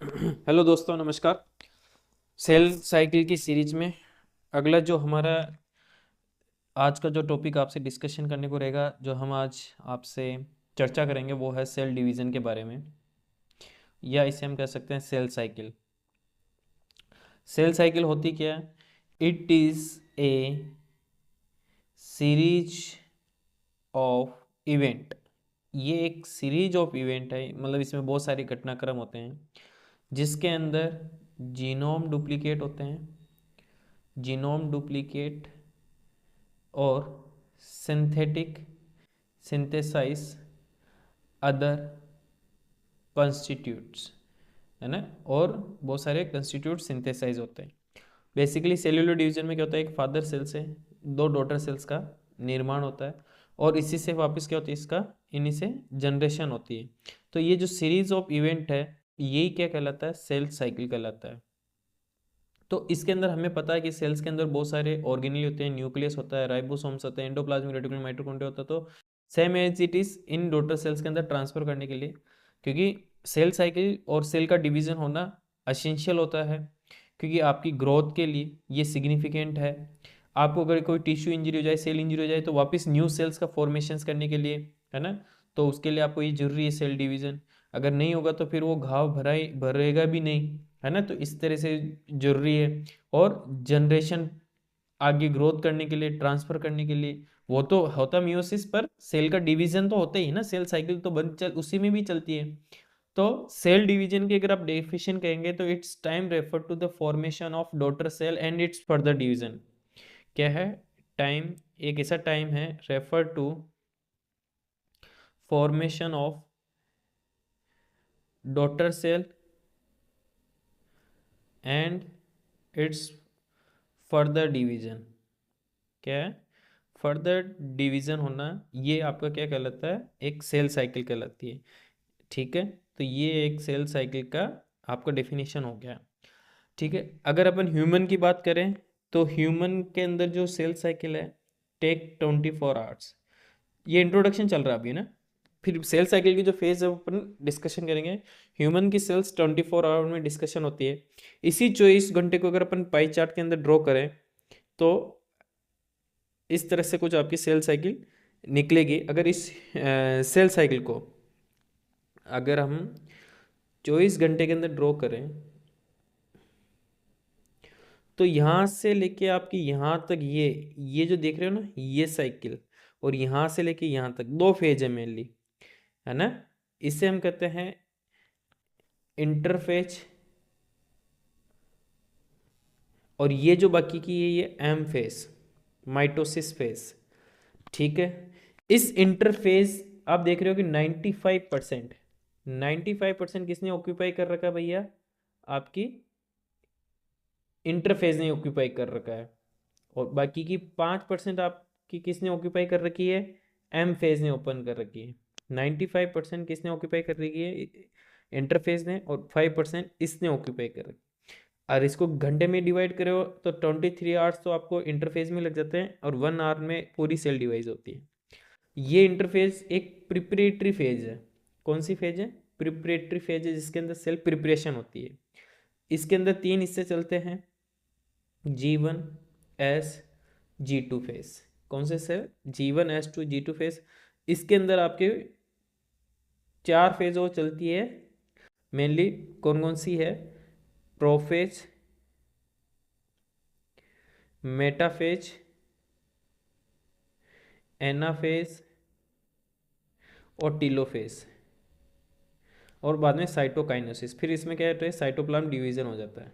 Hello दोस्तों, नमस्कार। Cell cycle की सीरीज में अगला जो हमारा आज का जो टॉपिक आपसे डिस्कशन करने को रहेगा, जो हम आज आपसे चर्चा करेंगे, वो है सेल डिवीज़न के बारे में, या इसे हम कह सकते हैं सेल साइकिल। सेल साइकिल होती क्या है? It is a series of event. ये एक सीरीज ऑफ इवेंट है, मतलब इसमें बहुत सारे घटनाक्रम होते हैं जिसके अंदर जीनोम डुप्लीकेट होते हैं, जीनोम डुप्लीकेट और सिंथेटिक सिंथेसाइज अदर कॉन्स्टिट्यूट्स, है ना, और बहुत सारे कंस्टिट्यूट सिंथेसाइज होते हैं। बेसिकली सेल्यूलर डिवीजन में क्या होता है, एक फादर सेल से दो डॉटर सेल्स का निर्माण होता है और इसी से वापस क्या होती है, इसका इन्हीं से जनरेशन होती है। तो ये जो सीरीज ऑफ इवेंट है, यही क्या कहलाता है? सेल साइकिल कहलाता है। तो इसके अंदर हमें पता है कि सेल्स के अंदर बहुत सारे ऑर्गेनेल होते हैं, न्यूक्लियस होता है, राइबोसोम्स होते हैं, एंडोप्लाज्मिक रेटिकुलम, माइटोकॉन्ड्रिया होता है। तो same as it is in daughter cells के अंदर ट्रांसफर करने के लिए, क्योंकि सेल साइकिल और सेल का डिवीजन होना असेंशियल होता है, क्योंकि आपकी ग्रोथ के लिए ये सिग्निफिकेंट है। आपको अगर कोई टिश्यू इंजरी हो जाए, सेल इंजरी हो जाए, तो वापस न्यू सेल्स का फॉर्मेशन करने के लिए, है ना, तो उसके लिए आपको ये जरूरी है सेल डिवीजन। अगर नहीं होगा तो फिर वो घाव भरेगा भी नहीं, है ना। तो इस तरह से जरूरी है। और जनरेशन आगे ग्रोथ करने के लिए, ट्रांसफर करने के लिए, वो तो होता मियोसिस, पर सेल का डिवीजन तो होता ही ना, सेल साइकिल तो उसी में भी चलती है। तो सेल डिवीजन की अगर आप डेफिनेशन कहेंगे तो it's time refer to the formation of daughter cell and its further division. क्या है? टाइम एक ऐसा टाइम है refer to formation of daughter cell and its further division. क्या है? फर्दर डिवीजन होना, ये आपका क्या कहलाता है? एक सेल साइकिल कहलाती है। ठीक है, तो ये एक सेल साइकिल का आपका डेफिनेशन हो गया। ठीक है, अगर अपन ह्यूमन की बात करें तो ह्यूमन के अंदर जो सेल साइकिल है, टेक 24 आवर्स। ये इंट्रोडक्शन चल रहा है अभी ना, फिर सेल साइकिल की जो फेज है वो अपन डिस्कशन करेंगे। ह्यूमन की सेल्स 24 आवर में डिस्कशन होती है। इसी 24 घंटे को अगर अपन पाई चार्ट के अंदर ड्रॉ करें तो इस तरह से कुछ आपकी सेल साइकिल निकलेगी। अगर इस सेल साइकिल को अगर हम 24 घंटे के अंदर ड्रॉ करें तो यहाँ से लेके आपकी यहाँ तक ये जो देख रहे हो ना, ये साइकिल, और यहाँ से लेके यहाँ तक दो फेज है मेनली, है ना। इसे हम कहते हैं इंटरफेज, और ये जो बाकी की है ये एम फेज, माइटोसिस फेज। ठीक है, इस इंटरफेज आप देख रहे हो कि 95% 95% किसने ऑक्यूपाई कर रखा है भैया? आपकी इंटरफेज ने ऑक्यूपाई कर रखा है। और बाकी की 5% आपकी किसने ऑक्यूपाई कर रखी है? एम फेज ने ओपन कर रखी है। 95% किसने ऑक्यूपाई कर रखी है? इंटरफेज ने, और 5% इसने ऑक्यूपाई कर रखी है। और इसको घंटे में डिवाइड करो तो 23 आवर्स तो आपको इंटरफेज में लग जाते हैं, और 1 आवर में पूरी सेल डिवाइस होती है। ये इंटरफेज एक प्रिपरेटरी फेज है। कौन सी फेज है? प्रिपरेटरी फेज है, जिसके अंदर सेल प्रिपरेशन होती है। इसके अंदर 3 हिस्से चलते हैं, G1 S G2 फेज। कौन से cell? G1 S2 G2 phase. इसके अंदर आपके 4 फेज वो चलती है मेनली। कौन कौन सी है? प्रोफेज, मेटाफेज, एनाफेज और टीलोफेज, और बाद में साइटोकाइनेसिस। फिर इसमें क्या होता है? साइटोप्लाज्म डिवीजन हो जाता है।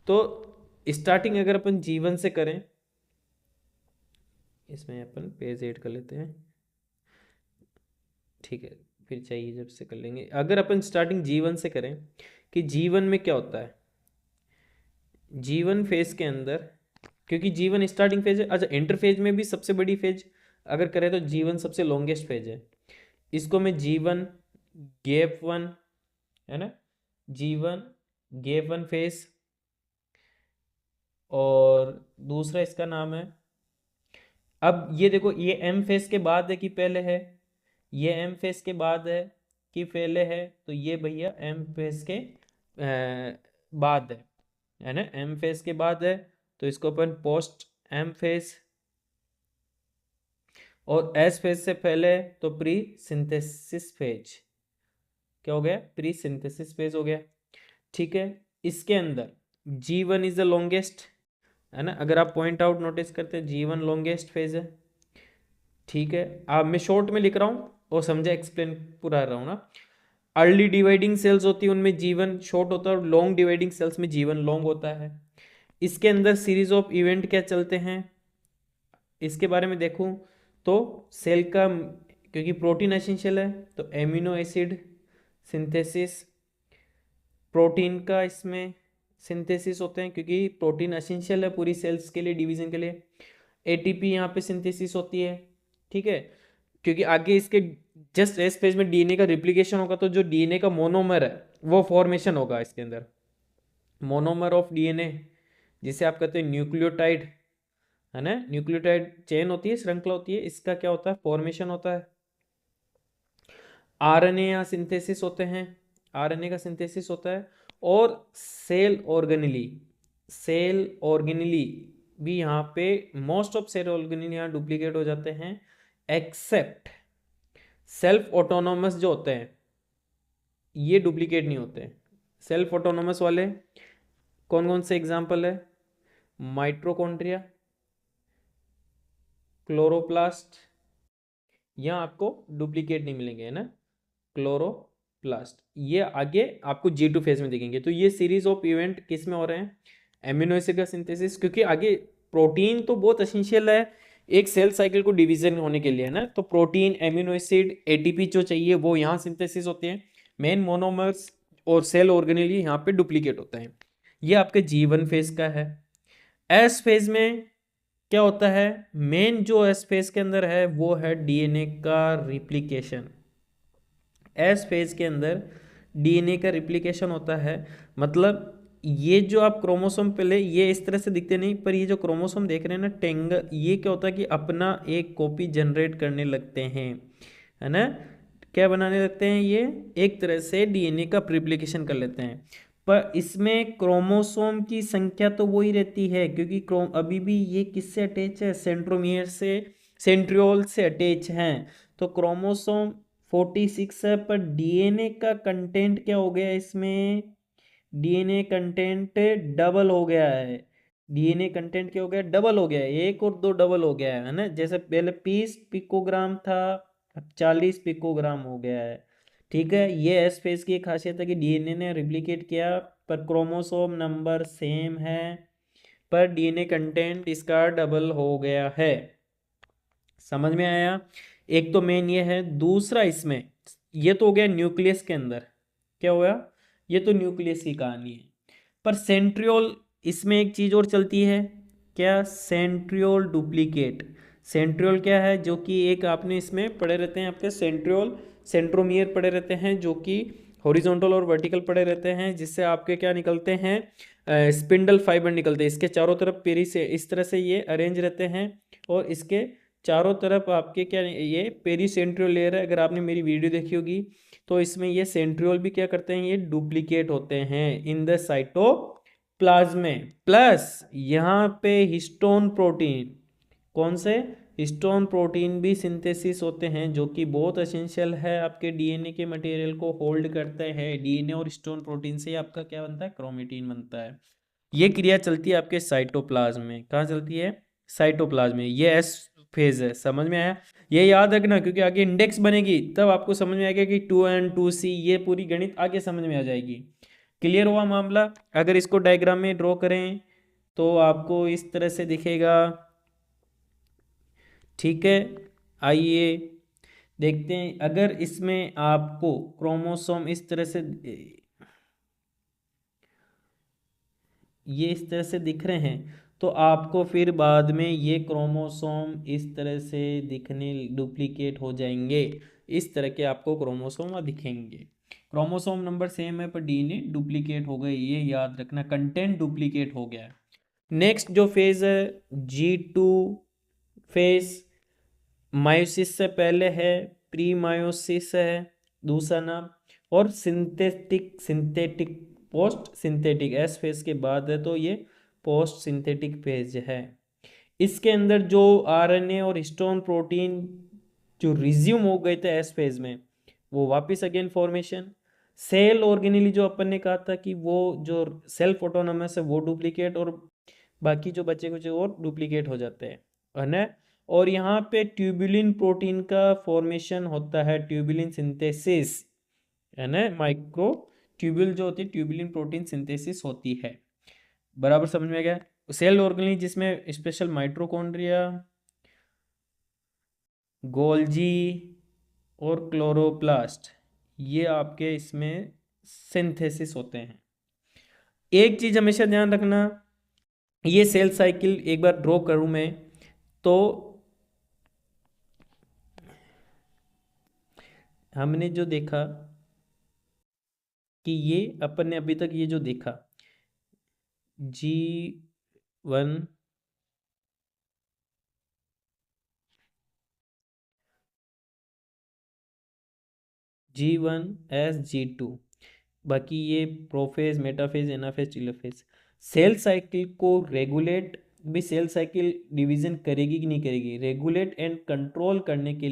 तो स्टार्टिंग अगर अपन G1 से करें, इसमें अपन पेज ऐड कर लेते हैं, ठीक है, फिर चाहिए जब से कर लेंगे। अगर अपन स्टार्टिंग G1 से करें कि G1 में क्या होता है, G1 फेज के अंदर, क्योंकि G1 स्टार्टिंग फेज है। अच्छा, इंटरफेज में भी सबसे बड़ी फेज अगर करें तो G1 सबसे लॉन्गेस्ट फेज है। इसको मैं G1 गैप 1, है ना, G1 गैप 1 फेज, और दूसरा इसका नाम है, अब ये देखो, ये एम फेज के बाद है कि पहले है? ये एम फेज के बाद है कि पहले है? तो ये भैया एम फेज के बाद है ना, एम फेज के बाद है, तो इसको अपन पोस्ट एम फेज, और एस फेज से पहले तो प्री सिंथेसिस फेज। क्या हो गया? प्री सिंथेसिस फेज हो गया। ठीक है, इसके अंदर G1 इज द लॉन्गेस्ट, है ना, अगर आप पॉइंट आउट नोटिस करते हैं G1 लॉन्गेस्ट फेज है। ठीक है, अब मैं शॉर्ट में लिख रहा हूँ और समझा एक्सप्लेन पूरा रहा हूँ ना। अर्ली डिवाइडिंग सेल्स होती है उनमें G1 शॉर्ट होता है, और लॉन्ग डिवाइडिंग सेल्स में G1 लॉन्ग होता है। इसके अंदर सीरीज ऑफ इवेंट क्या चलते हैं, इसके बारे में देखूं तो सेल का, क्योंकि प्रोटीन एसेंशियल है तो एमिनो एसिड सिंथेसिस, प्रोटीन का इसमें सिंथेसिस होते हैं क्योंकि प्रोटीन एसेंशियल है पूरी सेल्स के लिए, डिवीजन के लिए। एटीपी यहाँ पे सिंथेसिस होती है। ठीक है, क्योंकि आगे इसके जस्ट एस फेज में डीएनए का रिप्लिकेशन होगा, तो जो डीएनए का मोनोमर है वो फॉर्मेशन होगा इसके अंदर, मोनोमर ऑफ डीएनए, जिसे आप कहते हैं न्यूक्लियोटाइड, है ना, न्यूक्लियोटाइड चेन होती है, श्रृंखला होती है, इसका क्या होता है? फॉर्मेशन होता है। आरएनए या सिंथेसिस होते हैं, आरएनए का सिंथेसिस होता है। और सेल ऑर्गेनेली, सेल ऑर्गेनेली भी यहाँ पे मोस्ट ऑफ सेल ऑर्गेनेली यहाँ डुप्लीकेट हो जाते हैं, एक्सेप्ट सेल्फ ऑटोनोमस जो होते हैं ये डुप्लीकेट नहीं होते। सेल्फ ऑटोनोमस वाले कौन कौन से एग्जाम्पल है? माइटोकॉन्ड्रिया, क्लोरोप्लास्ट, यहाँ आपको डुप्लीकेट नहीं मिलेंगे, है ना, क्लोरोप्लास्ट, ये आगे आपको G2 फेज में दिखेंगे। तो ये सीरीज ऑफ इवेंट किस में हो रहे हैं? एमिनो एसिड का सिंथेसिस, क्योंकि आगे प्रोटीन तो बहुत एसेंशियल है एक सेल साइकिल को डिवीजन होने के लिए, है ना, तो प्रोटीन, एमिनो एसिड, एटीपी जो चाहिए वो यहाँ सिंथेसिस होते हैं, मेन मोनोमर्स और सेल ऑर्गेनेली यहाँ पे डुप्लीकेट होता है। ये आपके G1 फेज का है। एस फेज में क्या होता है? मेन जो एस फेज के अंदर है वो है डीएनए का रिप्लिकेशन। एस फेज के अंदर डीएनए का रिप्लिकेशन होता है, मतलब ये जो आप क्रोमोसोम, पहले ये इस तरह से दिखते नहीं, पर ये जो क्रोमोसोम देख रहे हैं ना टेंगल, ये क्या होता है कि अपना एक कॉपी जनरेट करने लगते हैं, है ना, क्या बनाने लगते हैं, ये एक तरह से डीएनए का रिप्लिकेशन कर लेते हैं। पर इसमें क्रोमोसोम की संख्या तो वही रहती है, क्योंकि अभी भी ये किससे अटैच है? सेंट्रोमियर से, सेंट्रियोल से अटैच हैं। तो क्रोमोसोम 46 है, पर डीएनए का कंटेंट क्या हो गया इसमें? डीएनए कंटेंट डबल हो गया है। डीएनए कंटेंट क्या हो गया? डबल हो गया है, 1 और 2 डबल हो गया है ना, जैसे पहले 20 पिकोग्राम था अब 40 पिकोग्राम हो गया है। ठीक है, ये एस फेज की एक खासियत है कि डीएनए ने रिप्लिकेट किया पर क्रोमोसोम नंबर सेम है, पर डीएनए कंटेंट इसका डबल हो गया है। समझ में आया? एक तो मेन ये है। दूसरा इसमें ये तो हो गया न्यूक्लियस के अंदर, क्या हुआ? ये तो न्यूक्लियस की कहानी है। पर सेंट्रियोल, इसमें एक चीज और चलती है, क्या? Centriole duplicate. सेंट्रियोल क्या है? जो कि एक आपने इसमें पढ़े रहते हैं आपके सेंट्रियोल, सेंट्रोमियर पढ़े रहते हैं, जो कि हॉरिजॉन्टल और वर्टिकल पड़े रहते हैं, जिससे आपके क्या निकलते हैं? स्पिंडल फाइबर निकलते हैं। इसके चारों तरफ पेरी से इस तरह से ये अरेंज रहते हैं, और इसके चारों तरफ आपके क्या, ये पेरी सेंट्रियोल लेयर है। अगर आपने मेरी वीडियो देखी होगी तो इसमें ये सेंट्रियोल भी क्या करते हैं? ये डुप्लीकेट होते हैं इन द साइटोप्लाज्म। प्लस यहाँ पे हिस्टोन प्रोटीन, कौन से? हिस्टोन प्रोटीन भी सिंथेसिस होते हैं, जो कि बहुत एसेंशियल है, आपके डीएनए के मटेरियल को होल्ड करते हैं। डीएनए और हिस्टोन प्रोटीन से आपका क्या बनता है? क्रोमेटिन बनता है। ये क्रिया चलती है आपके साइटोप्लाज्म में। कहाँ चलती है? साइटोप्लाज्म में। ये एस फेज है। समझ में आया? ये याद रखना, क्योंकि आगे इंडेक्स बनेगी तब आपको समझ में आएगा कि 2N 2C, ये पूरी गणित आगे समझ में आ जाएगी। क्लियर हुआ मामला? अगर इसको डायग्राम में ड्रॉ करें तो आपको इस तरह से दिखेगा। ठीक है, आइए देखते हैं। अगर इसमें आपको क्रोमोसोम इस तरह से, ये इस तरह से दिख रहे हैं, तो आपको फिर बाद में ये क्रोमोसोम इस तरह से दिखने, डुप्लीकेट हो जाएंगे। इस तरह के आपको क्रोमोसोम दिखेंगे। क्रोमोसोम नंबर सेम है पर डीएनए डुप्लीकेट हो गए, ये याद रखना, कंटेंट डुप्लीकेट हो गया। नेक्स्ट जो फेज है G2 फेज, मायोसिस से पहले है, प्री मायोसिस है दूसरा नाम, और synthetic post synthetic, S phase के बाद है तो ये पोस्ट सिंथेटिक फेज है। इसके अंदर जो आरएनए और हिस्टोन प्रोटीन जो रिज्यूम हो गए थे एस फेज में, वो वापस अगेन फॉर्मेशन। सेल ऑर्गेनिली जो अपन ने कहा था कि वो जो सेल्फ ऑटोनोमस है वो डुप्लीकेट, और बाकी जो बचे कुछ और डुप्लीकेट हो जाते हैं, है ना। और यहाँ पे ट्यूबुलिन प्रोटीन का फॉर्मेशन होता है, ट्यूबुलिन सिंथेसिस, है ना। माइक्रो ट्यूब्यूल जो होती है ट्यूबुलिन प्रोटीन सिंथेसिस होती है। बराबर समझ में आ गया। सेल ऑर्गेनिली जिसमें स्पेशल माइटोकॉन्ड्रिया, गोल्जी और क्लोरोप्लास्ट, ये आपके इसमें सिंथेसिस होते हैं। एक चीज हमेशा ध्यान रखना, ये सेल साइकिल एक बार ड्रॉ करूं मैं तो हमने जो देखा कि ये अपन ने अभी तक ये जो देखा G1 G1S G2, बाकी ये prophase, metaphase, anaphase, telophase. Cell cycle को रेगुलेट भी सेल साइकिल डिवीजन करेगी कि नहीं करेगी, रेगुलेट एंड कंट्रोल करने के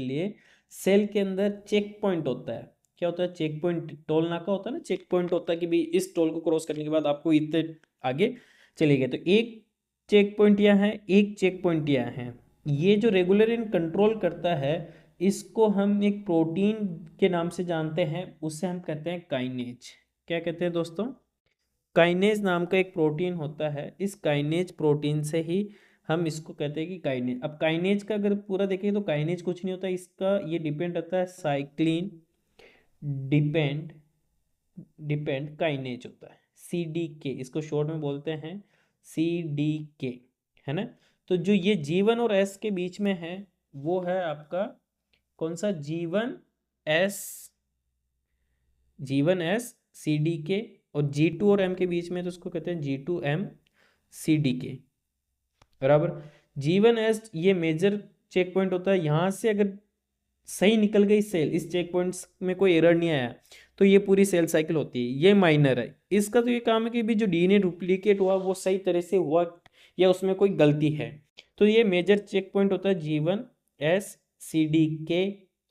लिए सेल के अंदर चेक पॉइंट होता है। क्या होता है चेक पॉइंट? टोल नाका होता है ना, चेक पॉइंट होता है कि भाई इस टोल को क्रॉस करने के बाद आपको इतने आगे चले गए, तो एक चेक पॉइंट यहाँ है, एक चेक पॉइंट यहाँ है। ये जो रेगुलर एंड कंट्रोल करता है, इसको हम एक प्रोटीन के नाम से जानते हैं, उससे हम कहते हैं काइनेज। क्या कहते हैं दोस्तों? काइनेज नाम का एक प्रोटीन होता है। इस काइनेज प्रोटीन से ही हम इसको कहते हैं कि काइनेज। अब काइनेज का अगर पूरा देखें तो काइनेज कुछ नहीं होता, इसका ये डिपेंड रहता है साइक्लिन डिपेंड डिपेंड काइनेज होता है, CDK, इसको शॉर्ट में बोलते हैं CDK, है ना। तो जो ये G1 और S के बीच में है वो है आपका कौन सा? G1S CDK, और G2 और M के बीच में तो उसको कहते हैं G2M CDK, बराबर। G1S ये मेजर चेक पॉइंट होता है, यहाँ से अगर सही निकल गई सेल, इस चेक पॉइंट्स में कोई एरर नहीं आया, तो ये पूरी सेल साइकिल होती है। ये माइनर है, इसका तो ये काम है कि भी जो डीएनए डुप्लीकेट हुआ वो सही तरह से हुआ या उसमें कोई गलती है। तो ये मेजर चेक पॉइंट होता है G1S CDK,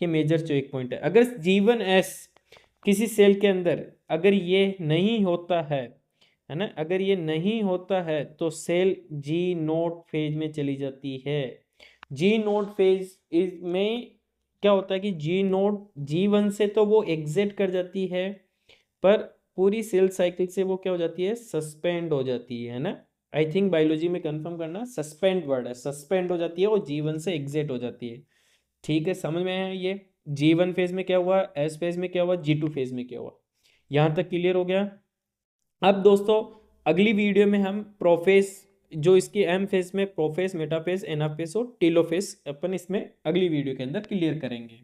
ये मेजर चेक पॉइंट है। अगर G1S किसी सेल के अंदर अगर ये नहीं होता है ना, अगर ये नहीं होता है तो सेल G0 फेज में चली जाती है। G0 फेज में क्या होता है कि G0 G1 से तो वो एग्जिट कर जाती है, पर पूरी सेल साइकिल से वो क्या हो जाती है? सस्पेंड हो जाती है ना। आई थिंक बायोलॉजी में कंफर्म करना, सस्पेंड वर्ड है, सस्पेंड हो जाती है और G1 से एग्जिट हो जाती है। ठीक है, समझ में है ये? G1 फेज में क्या हुआ, S फेज में क्या हुआ, G2 फेज में क्या हुआ, यहाँ तक क्लियर हो गया। अब दोस्तों अगली वीडियो में हम प्रोफेज, जो इसकी M फेज में प्रोफेज, मेटाफेज, एनाफेज और टेलोफेज अपन इसमें अगली वीडियो के अंदर क्लियर करेंगे।